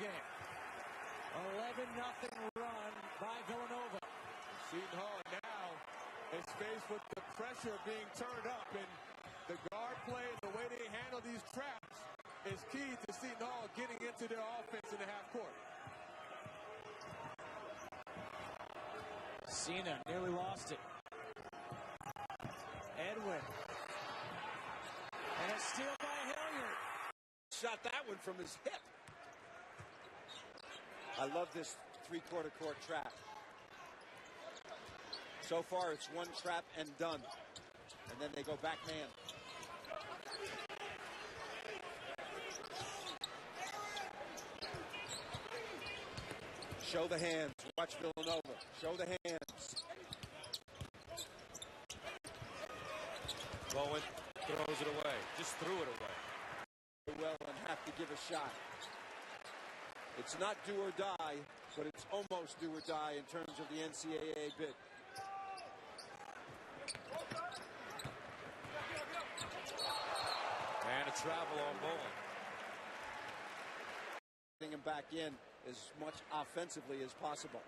game. 11-0 run by Villanova. Seton Hall now is faced with the pressure being turned up, and the guard play and the way they handle these traps is key to Seton Hall getting into their offense in the half court. Cena nearly lost it. Edwin. And a steal by Hilliard. Shot that one from his hip. I love this three-quarter court trap. So far, it's one trap and done. And then they go back man. Show the hands. Watch Villanova. Show the hands. Bowen throws it away. Just threw it away. Well, and have to give a shot. It's not do or die, but it's almost do or die in terms of the NCAA bid. And a travel on Bowen. Getting him back in as much offensively as possible.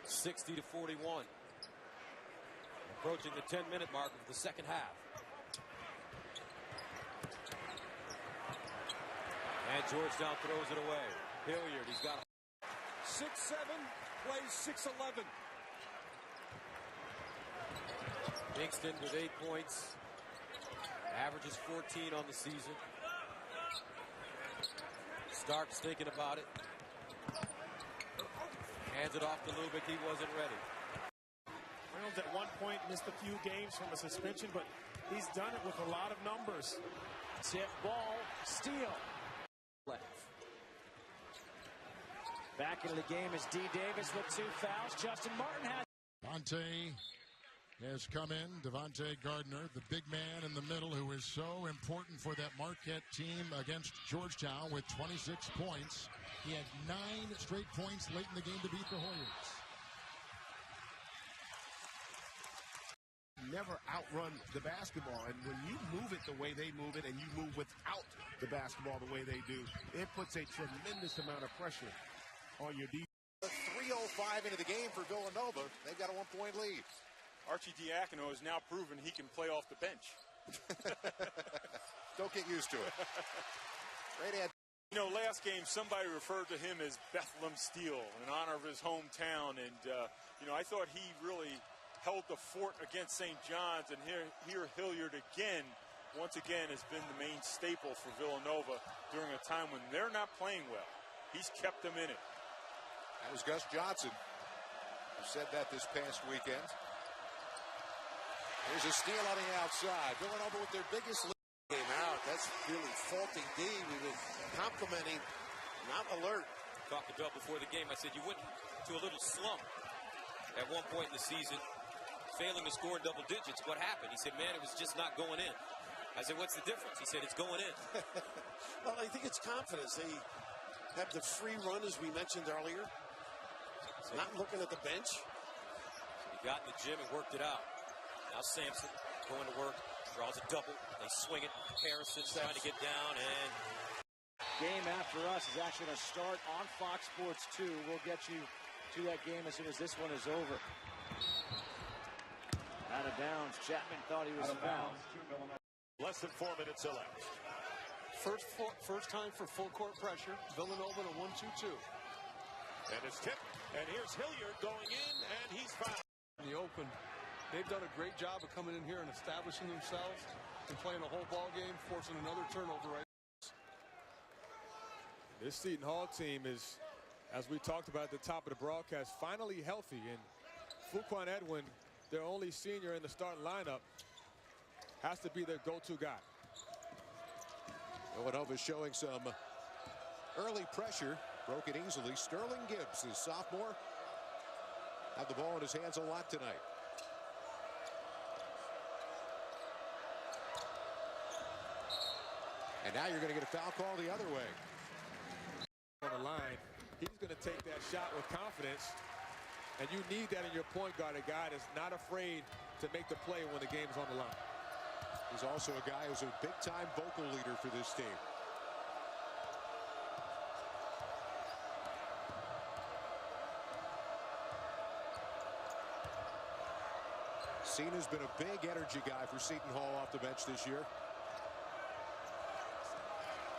60-41. Approaching the 10-minute mark of the second half. And Georgetown throws it away. Hilliard, he's got 6'7", plays 6'11". Kingston with 8 points. Averages 14 on the season. Stark's thinking about it. Hands it off to Lubick. He wasn't ready. Reynolds at one point missed a few games from a suspension, but he's done it with a lot of numbers. Tip ball, steal. Back into the game is D. Davis with 2 fouls. Justin Martin has. Devontae has come in. Devontae Gardner, the big man in the middle who is so important for that Marquette team against Georgetown with 26 points. He had 9 straight points late in the game to beat the Hoyas. Never outrun the basketball, and when you move it the way they move it and you move without the basketball the way they do, it puts a tremendous amount of pressure on your defense. 3:05 into the game for Villanova. They've got a 1-point lead. Archie Diacono has now proven he can play off the bench. Don't get used to it. Great ad. You know, last game somebody referred to him as Bethlehem Steel in honor of his hometown, and you know, I thought he really held the fort against St. John's, and here Hilliard once again has been the main staple for Villanova during a time when they're not playing well. He's kept them in it. That was Gus Johnson who said that this past weekend. There's a steal on the outside. Villanova with their biggest lead. Came out. That's really faulting D. We were complimenting, not alert. Talked to Bill before the game. I said you went to a little slump at one point in the season, failing to score in double digits. What happened? He said, man, it was just not going in. I said, what's the difference? He said, it's going in. Well, I think it's confidence. They have the free run, as we mentioned earlier. Not looking at the bench. He got in the gym and worked it out. Now Sampson going to work, draws a double. They swing it. Harrison's trying to get down, and Game After Us is actually going to start on Fox Sports 2. We'll get you to that game as soon as this one is over. Out of bounds. Chapman thought he was fouled. Less than 4 minutes elapsed. First time for full court pressure. Villanova in a 1-2-2. And it's tipped. And here's Hilliard going in, and he's fouled. In the open, they've done a great job of coming in here and establishing themselves and playing a whole ball game, forcing another turnover right. This Seton Hall team is, as we talked about at the top of the broadcast, finally healthy. And Fuquan Edwin, their only senior in the starting lineup, has to be their go-to guy. Villanova showing some early pressure. Broke it easily. Sterling Gibbs, his sophomore, had the ball in his hands a lot tonight. And now you're going to get a foul call the other way. On the line, he's going to take that shot with confidence, and you need that in your point guard, a guy that's not afraid to make the play when the game's on the line. He's also a guy who's a big-time vocal leader for this team. Cena's been a big energy guy for Seton Hall off the bench this year.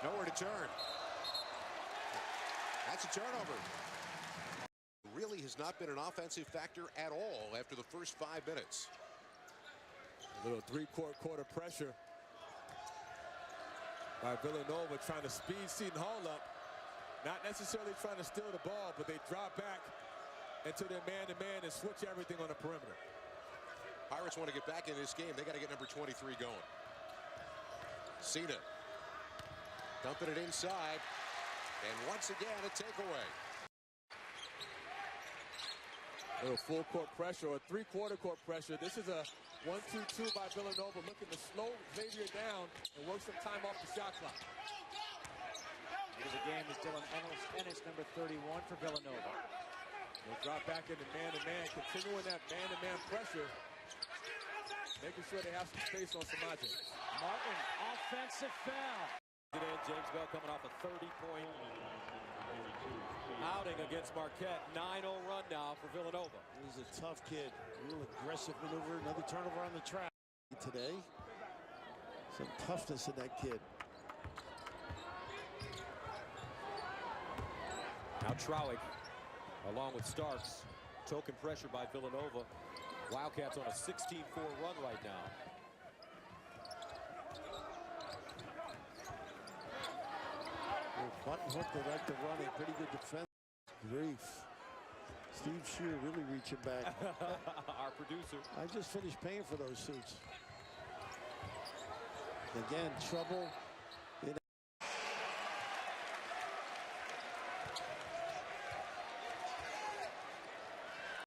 Nowhere to turn. That's a turnover. Really has not been an offensive factor at all after the first 5 minutes. A little three-quarter pressure by Villanova, trying to speed Seton Hall up. Not necessarily trying to steal the ball, but they drop back into their man-to-man and switch everything on the perimeter. Pirates want to get back in this game. They got to get number 23 going. Cena dumping it inside. And once again, a takeaway. A little full-court pressure or three-quarter court pressure. This is a 1-2-2 by Villanova, looking to slow Xavier down and work some time off the shot clock. Into the game is Dylan Ennis, number 31 for Villanova. They'll drop back into man-to-man, continuing that man-to-man pressure, making sure they have some space on Samaje. Martin, offensive foul. James Bell coming off a 30-point outing against Marquette. 9-0 run now for Villanova. He's a tough kid. Real aggressive maneuver. Another turnover on the track today. Some toughness in that kid. Now Trowick, along with Starks, token pressure by Villanova. Wildcats on a 16-4 run right now. Button hook, they like to run a pretty good defense. Grief. Steve Shear really reaching back. Our producer. I just finished paying for those suits. Again, trouble